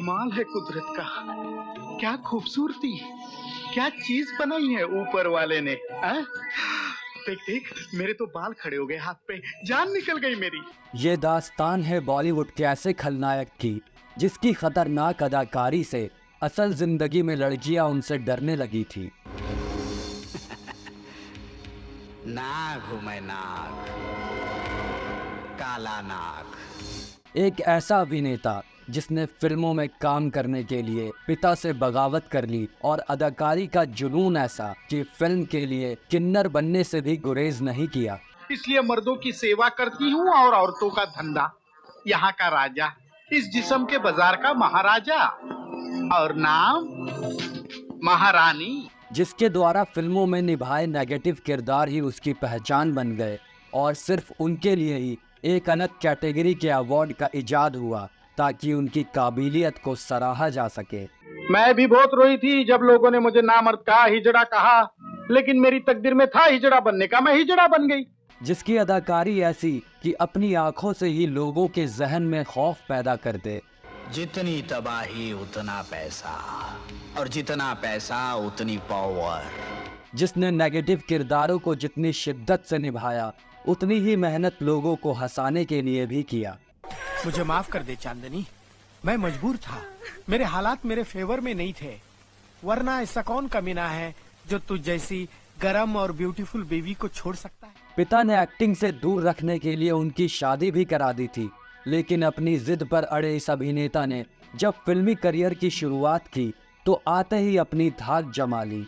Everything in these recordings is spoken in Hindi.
कमाल है कुदरत का। क्या खूबसूरती, क्या चीज बनाई है ऊपर वाले ने। देख देख, मेरे तो बाल खड़े हो गए हाथ पे, जान निकल गई मेरी। ये दास्तान है बॉलीवुड के ऐसे खलनायक की जिसकी खतरनाक अदाकारी से असल जिंदगी में लड़कियां उनसे डरने लगी थी। नाग हूं मैं, नाग, काला नाग। एक ऐसा अभिनेता जिसने फिल्मों में काम करने के लिए पिता से बगावत कर ली और अदाकारी का जुनून ऐसा कि फिल्म के लिए किन्नर बनने से भी गुरेज नहीं किया। इसलिए मर्दों की सेवा करती हूँ और औरतों का धंधा। यहाँ का राजा, इस जिस्म के बाजार का महाराजा, और नाम महारानी। जिसके द्वारा फिल्मों में निभाए नेगेटिव किरदार ही उसकी पहचान बन गए और सिर्फ उनके लिए ही एक अलग कैटेगरी के अवार्ड का इजाद हुआ ताकि उनकी काबिलियत को सराहा जा सके। मैं भी बहुत रोई थी जब लोगों ने मुझे नामर्द कहा, हिजड़ा कहा, लेकिन मेरी तकदीर में था हिजड़ा बनने का, मैं हिजड़ा बन गई। जिसकी अदाकारी ऐसी कि अपनी आंखों से ही लोगों के जहन में खौफ पैदा कर दे। जितनी तबाही उतना पैसा, और जितना पैसा उतनी पावर। जिसने नेगेटिव किरदारों को जितनी शिद्दत से निभाया उतनी ही मेहनत लोगों को हंसाने के लिए भी किया। मुझे माफ कर दे चांदनी, मैं मजबूर था, मेरे हालात मेरे फेवर में नहीं थे, वरना ऐसा कौन कमीना है जो तुझ जैसी गरम और ब्यूटीफुल बेबी को छोड़ सकता है। पिता ने एक्टिंग से दूर रखने के लिए उनकी शादी भी करा दी थी, लेकिन अपनी जिद पर अड़े इस अभिनेता ने जब फिल्मी करियर की शुरुआत की तो आते ही अपनी धाक जमा ली।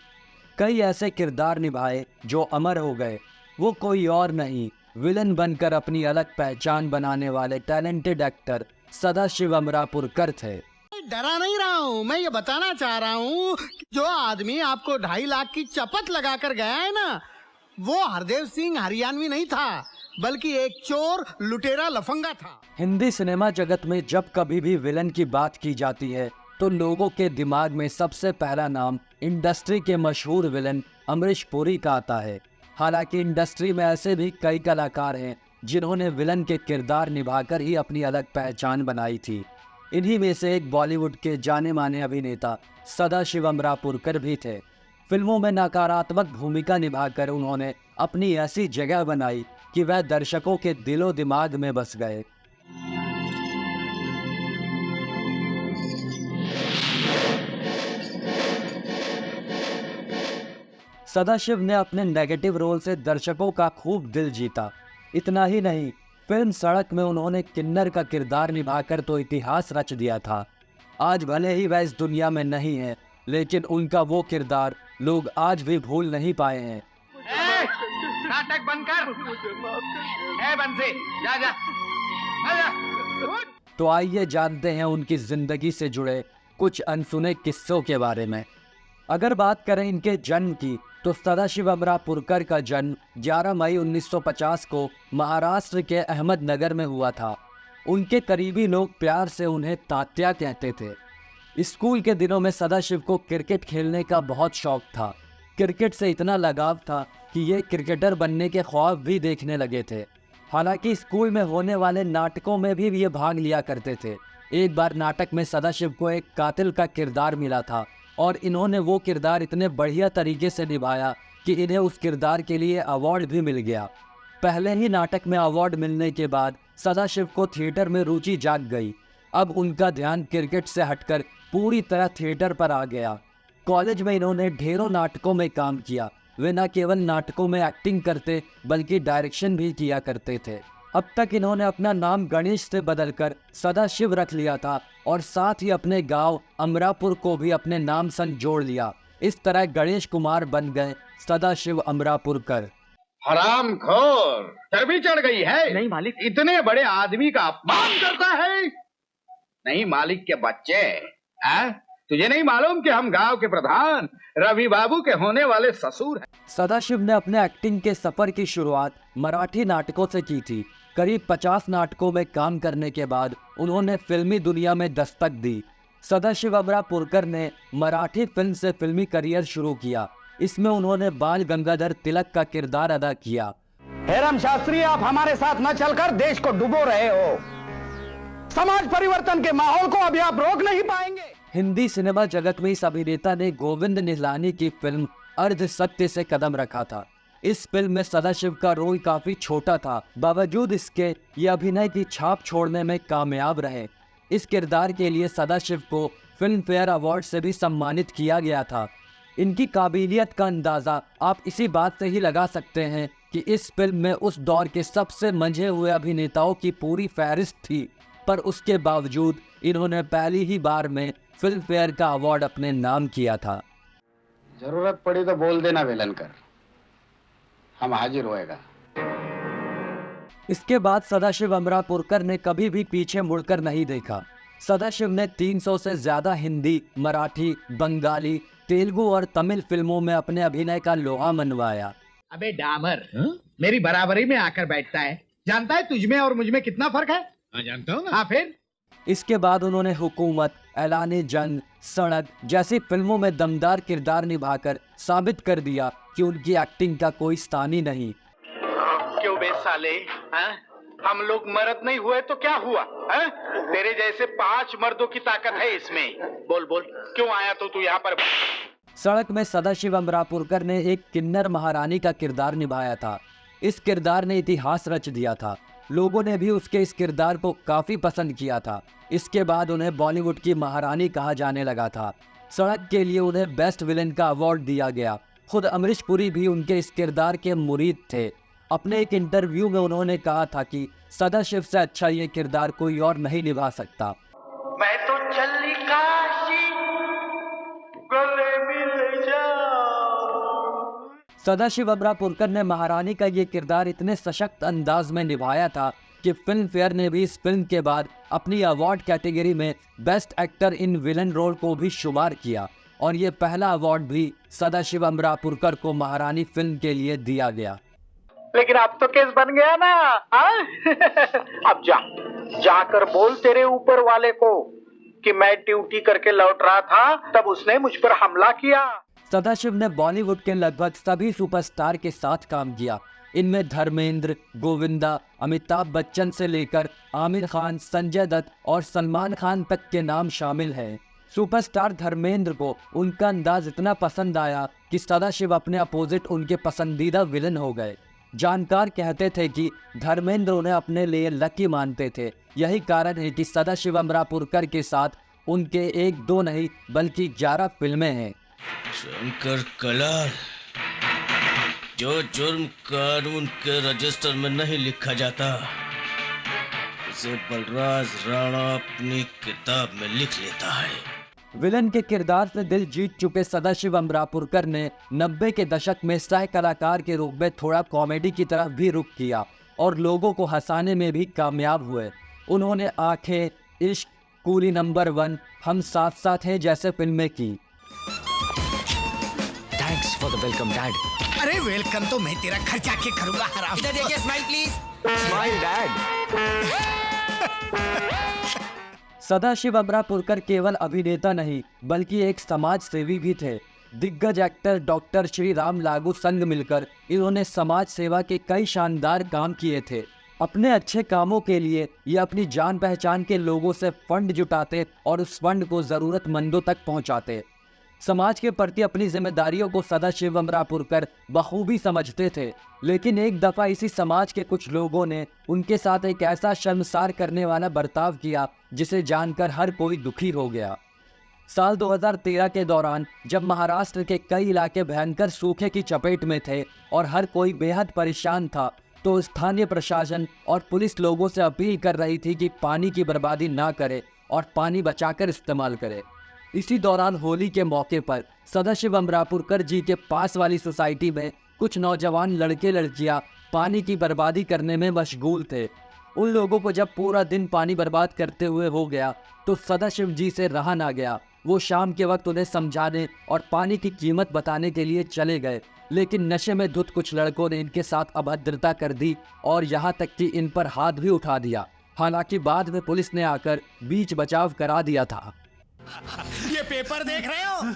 कई ऐसे किरदार निभाए जो अमर हो गए। वो कोई और नहीं, विलन बनकर अपनी अलग पहचान बनाने वाले टैलेंटेड एक्टर सदाशिव अमरापुरकर थे। डरा नहीं रहा हूँ, मैं ये बताना चाह रहा हूँ जो आदमी आपको 2.5 लाख की चपत लगा कर गया है ना, वो हरदेव सिंह हरियाणवी नहीं था, बल्कि एक चोर लुटेरा लफंगा था। हिंदी सिनेमा जगत में जब कभी भी विलन की बात की जाती है तो लोगों के दिमाग में सबसे पहला नाम इंडस्ट्री के मशहूर विलन अमरीश पुरी का आता है। हालांकि इंडस्ट्री में ऐसे भी कई कलाकार हैं जिन्होंने विलन के किरदार निभाकर ही अपनी अलग पहचान बनाई थी। इन्हीं में से एक बॉलीवुड के जाने माने अभिनेता सदाशिव अमरापुरकर भी थे। फिल्मों में नकारात्मक भूमिका निभाकर उन्होंने अपनी ऐसी जगह बनाई कि वह दर्शकों के दिलो दिमाग में बस गए। सदाशिव ने अपने नेगेटिव रोल से दर्शकों का खूब दिल जीता। इतना ही नहीं, फिल्म सड़क में उन्होंने किन्नर का किरदार निभाकर तो इतिहास रच दिया था। आज भले ही वह इस दुनिया में नहीं है, लेकिन उनका वो किरदार लोग आज भी भूल नहीं पाए हैं। नाटक बंद कर। बंसी, जा जा, जा। तो आइए जानते हैं उनकी जिंदगी से जुड़े कुछ अनसुने किस्सों के बारे में। अगर बात करें इनके जन्म की तो सदाशिव अमरापुरकर का जन्म 11 मई 1950 को महाराष्ट्र के अहमदनगर में हुआ था। उनके करीबी लोग प्यार से उन्हें तात्या कहते थे। स्कूल के दिनों में सदाशिव को क्रिकेट खेलने का बहुत शौक था। क्रिकेट से इतना लगाव था कि ये क्रिकेटर बनने के ख्वाब भी देखने लगे थे। हालांकि स्कूल में होने वाले नाटकों में भी ये भाग लिया करते थे। एक बार नाटक में सदाशिव को एक कातिल का किरदार मिला था और इन्होंने वो किरदार इतने बढ़िया तरीके से निभाया कि इन्हें उस किरदार के लिए अवार्ड भी मिल गया। पहले ही नाटक में अवार्ड मिलने के बाद सदाशिव को थिएटर में रुचि जाग गई। अब उनका ध्यान क्रिकेट से हटकर पूरी तरह थिएटर पर आ गया। कॉलेज में इन्होंने ढेरों नाटकों में काम किया। वे न केवल नाटकों में एक्टिंग करते बल्कि डायरेक्शन भी किया करते थे। अब तक इन्होंने अपना नाम गणेश से बदलकर सदाशिव रख लिया था और साथ ही अपने गांव अमरापुर को भी अपने नाम संग जोड़ लिया। इस तरह गणेश कुमार बन गए सदाशिव अमरापुरकर। हरामखोर, चर्बी चढ़ गई है। नहीं मालिक। इतने बड़े आदमी का अपमान करता है। नहीं मालिक के बच्चे, तुझे नहीं मालूम कि हम गांव के प्रधान रवि बाबू के होने वाले ससुर हैं। सदाशिव ने अपने एक्टिंग के सफर की शुरुआत मराठी नाटकों से की थी। करीब 50 नाटकों में काम करने के बाद उन्होंने फिल्मी दुनिया में दस्तक दी। सदाशिव अमरापुरकर ने मराठी फिल्म से फिल्मी करियर शुरू किया। इसमें उन्होंने बाल गंगाधर तिलक का किरदार अदा किया। हेरम शास्त्री, आप हमारे साथ न चलकर देश को डुबो रहे हो। समाज परिवर्तन के माहौल को अभी आप रोक नहीं पाएंगे। हिंदी सिनेमा जगत में इस अभिनेता ने गोविंद निहलानी की फिल्म अर्ध सत्य से कदम रखा था। इस फिल्म में सदाशिव का रोल काफी छोटा था, बावजूद इसके ये अभिनय की छाप छोड़ने में कामयाब रहे। इस किरदार के लिए सदाशिव को फिल्म फेयर अवार्ड से भी सम्मानित किया गया था। इनकी काबिलियत का अंदाज़ा आप इसी बात से ही लगा सकते हैं कि इस फिल्म में उस दौर के सबसे मंझे हुए अभिनेताओं की पूरी फहरिस्त थी, पर उसके बावजूद इन्होंने पहली ही बार में फिल्म फेयर का अवार्ड अपने नाम किया था। जरूरत पड़ी तो बोल देना वेलनकर, हम हाजिर होएगा। इसके बाद सदाशिव अमरापुरकर ने कभी भी पीछे मुड़कर नहीं देखा। सदाशिव ने 300 से ज्यादा हिंदी, मराठी, बंगाली, तेलुगु और तमिल फिल्मों में अपने अभिनय का लोहा मनवाया। अबे डामर, मेरी बराबरी में आकर बैठता है। जानता है तुझमें और मुझमें कितना फर्क है? हाँ जानता हूँ ना। हाँ फिर? इसके बाद उन्होंने हुकूमत, ऐलाने जंग, सड़क जैसी फिल्मों में दमदार किरदार निभाकर साबित कर दिया कि उनकी एक्टिंग का कोई स्थान ही नहीं। क्यों बे साले, हम लोग मर्द नहीं हुए तो क्या हुआ? तेरे जैसे 5 मर्दों की ताकत है इसमें। बोल बोल, क्यों आया तो तू यहाँ पर? सड़क में सदाशिव अमरापुरकर ने एक किन्नर महारानी का किरदार निभाया था। इस किरदार ने इतिहास रच दिया था। लोगों ने भी उसके इस किरदार को काफी पसंद किया था। इसके बाद उन्हें बॉलीवुड की महारानी कहा जाने लगा था। सड़क के लिए उन्हें बेस्ट विलेन का अवार्ड दिया गया। खुद अमरीश पुरी भी उनके इस किरदार के मुरीद थे। अपने एक इंटरव्यू में उन्होंने कहा था कि सदाशिव से अच्छा ये किरदार कोई और नहीं निभा सकता। मैं तो चली काशी, गले मिल जाऊं। सदाशिव अमरापुरकर ने महारानी का ये किरदार इतने सशक्त अंदाज में निभाया था कि फिल्म फेयर ने भी इस फिल्म के बाद अपनी अवार्ड कैटेगरी में best actor in villain role को भी शुमार किया, और ये पहला अवार्ड भी सदाशिव अमरापुरकर को महारानी फिल्म के लिए दिया गया। लेकिन अब तो केस बन गया ना। अब जाकर बोल तेरे ऊपर वाले को कि मैं ड्यूटी करके लौट रहा था, तब उसने मुझ पर हमला किया। सदाशिव ने बॉलीवुड के लगभग सभी सुपरस्टार के साथ काम किया। इनमें धर्मेंद्र, गोविंदा, अमिताभ बच्चन से लेकर आमिर खान, संजय दत्त और सलमान खान तक के नाम शामिल हैं। सुपरस्टार धर्मेंद्र को उनका अंदाज इतना पसंद आया कि सदाशिव अपने अपोजिट उनके पसंदीदा विलन हो गए। जानकार कहते थे कि धर्मेंद्र उन्हें अपने लिए लकी मानते थे। यही कारण है कि सदाशिव अमरापुरकर के साथ उनके 1-2 नहीं बल्कि 11 फिल्में हैं। शंकर कलाल, जो जुर्म कानून के रजिस्टर में नहीं लिखा जाता उसे बलराज राणा अपनी किताब में लिख लेता है। विलन के किरदार से दिल जीत चुके सदाशिव अमरापुरकर ने 90 के दशक में सह कलाकार के रूप में थोड़ा कॉमेडी की तरफ भी रुख किया और लोगों को हंसाने में भी कामयाब हुए। उन्होंने आंखें, इश्क, कूली नंबर 1, हम साथ साथ हैं जैसे फिल्में की। Thanks for the welcome dad. अरे वेलकम तो मैं तेरा खर्चा के करूंगा हराम। इधर देखिए, smile please. Smile dad. Sadashiv Amrapurkar केवल अभिनेता नहीं बल्कि एक समाज सेवी भी थे। दिग्गज एक्टर डॉक्टर श्री राम लागू संग मिलकर इन्होंने समाज सेवा के कई शानदार काम किए थे। अपने अच्छे कामों के लिए ये अपनी जान पहचान के लोगों से फंड जुटाते और उस फंड को ज़रूरतमंदों तक पहुंचाते। समाज के प्रति अपनी जिम्मेदारियों को सदाशिव अमरापुरकर बखूबी समझते थे, लेकिन एक दफ़ा इसी समाज के कुछ लोगों ने उनके साथ एक ऐसा शर्मसार करने वाला बर्ताव किया जिसे जानकर हर कोई दुखी हो गया। साल 2013 के दौरान जब महाराष्ट्र के कई इलाके भयंकर सूखे की चपेट में थे और हर कोई बेहद परेशान था, तो स्थानीय प्रशासन और पुलिस लोगों से अपील कर रही थी कि पानी की बर्बादी ना करे और पानी बचाकर इस्तेमाल करे। इसी दौरान होली के मौके पर सदाशिव अमरापुरकर जी के पास वाली सोसाइटी में कुछ नौजवान लड़के लड़कियां पानी की बर्बादी करने में मशगूल थे। उन लोगों को जब पूरा दिन पानी बर्बाद करते हुए हो गया तो सदाशिव जी से रहा ना गया। वो शाम के वक्त उन्हें समझाने और पानी की कीमत बताने के लिए चले गए, लेकिन नशे में धुत कुछ लड़कों ने इनके साथ अभद्रता कर दी और यहाँ तक कि इन पर हाथ भी उठा दिया। हालांकि बाद में पुलिस ने आकर बीच बचाव करा दिया था। ये पेपर देख रहे हो?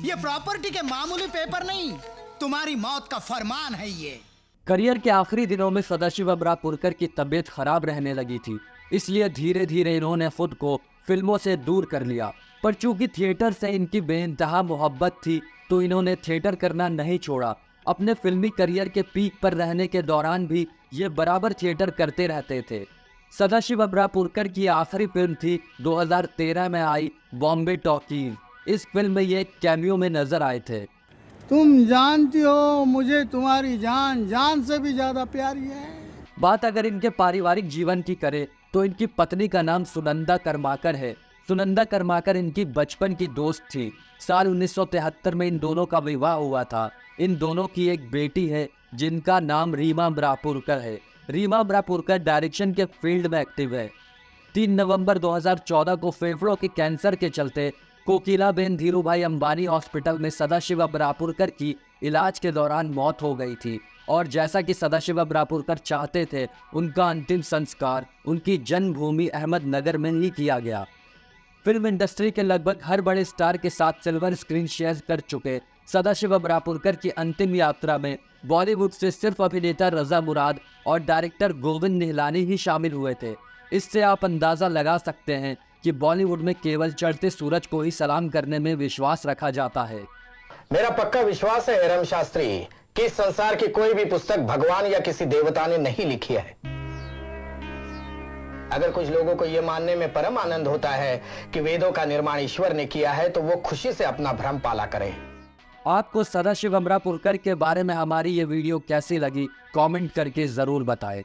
ये प्रॉपर्टी के मामूली पेपर नहीं, तुम्हारी मौत का फरमान है ये। करियर के आखिरी दिनों में सदाशिव अमरापुरकर की तबीयत खराब रहने लगी थी। इसलिए धीरे धीरे इन्होंने खुद को फिल्मों से दूर कर लिया। पर चूंकि थिएटर से इनकी बेइंतहा मोहब्बत थी तो इन्होंने थिएटर करना नहीं छोड़ा। अपने फिल्मी करियर के पीक पर रहने के दौरान भी ये बराबर थिएटर करते रहते थे। सदाशिव अमरापुरकर की आखिरी फिल्म थी 2013 में आई बॉम्बे टॉकीज। इस फिल्म में ये एक कैमियो में नजर आए थे। तुम जानती हो मुझे तुम्हारी जान जान से भी ज्यादा प्यारी है। बात अगर इनके पारिवारिक जीवन की करें तो इनकी पत्नी का नाम सुनंदा कर्माकर है। सुनंदा कर्माकर इनकी बचपन की दोस्त थी। साल 1973 में इन दोनों का विवाह हुआ था। इन दोनों की एक बेटी है जिनका नाम रीमा अमरापुरकर है। रीमा अमरापुरकर डायरेक्शन के फील्ड में एक्टिव है। 3 नवंबर 2014 को फेफड़ों के कैंसर के चलते कोकिलाबेन धीरूभाई अंबानी हॉस्पिटल में सदाशिव अमरापुरकर की इलाज के दौरान मौत हो गई थी। और जैसा कि सदाशिव अमरापुरकर चाहते थे, उनका अंतिम संस्कार उनकी जन्मभूमि अहमदनगर में ही किया गया। फिल्म इंडस्ट्री के लगभग हर बड़े स्टार के साथ सिल्वर स्क्रीन शेयर कर चुके सदाशिव अमरापुरकर की अंतिम यात्रा में बॉलीवुड से सिर्फ अभिनेता रजा मुराद और डायरेक्टर गोविंद निहलानी ही शामिल हुए थे। इससे आप अंदाज़ा लगा सकते हैं कि बॉलीवुड में केवल चढ़ते सूरज को ही सलाम करने में विश्वास रखा जाता है। मेरा पक्का विश्वास है हेरम शास्त्री कि इस संसार की कोई भी पुस्तक भगवान या किसी देवता ने नहीं लिखी है। अगर कुछ लोगों को यह मानने में परम आनंद होता है कि वेदों का निर्माण ईश्वर ने किया है तो वो खुशी से अपना भ्रम पाला करें। आपको सदाशिव अमरापुरकर के बारे में हमारी ये वीडियो कैसी लगी कमेंट करके ज़रूर बताएं।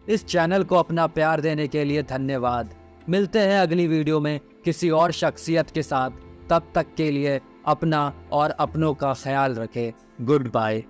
इस चैनल को अपना प्यार देने के लिए धन्यवाद। मिलते हैं अगली वीडियो में किसी और शख्सियत के साथ। तब तक के लिए अपना और अपनों का ख्याल रखें। Good bye.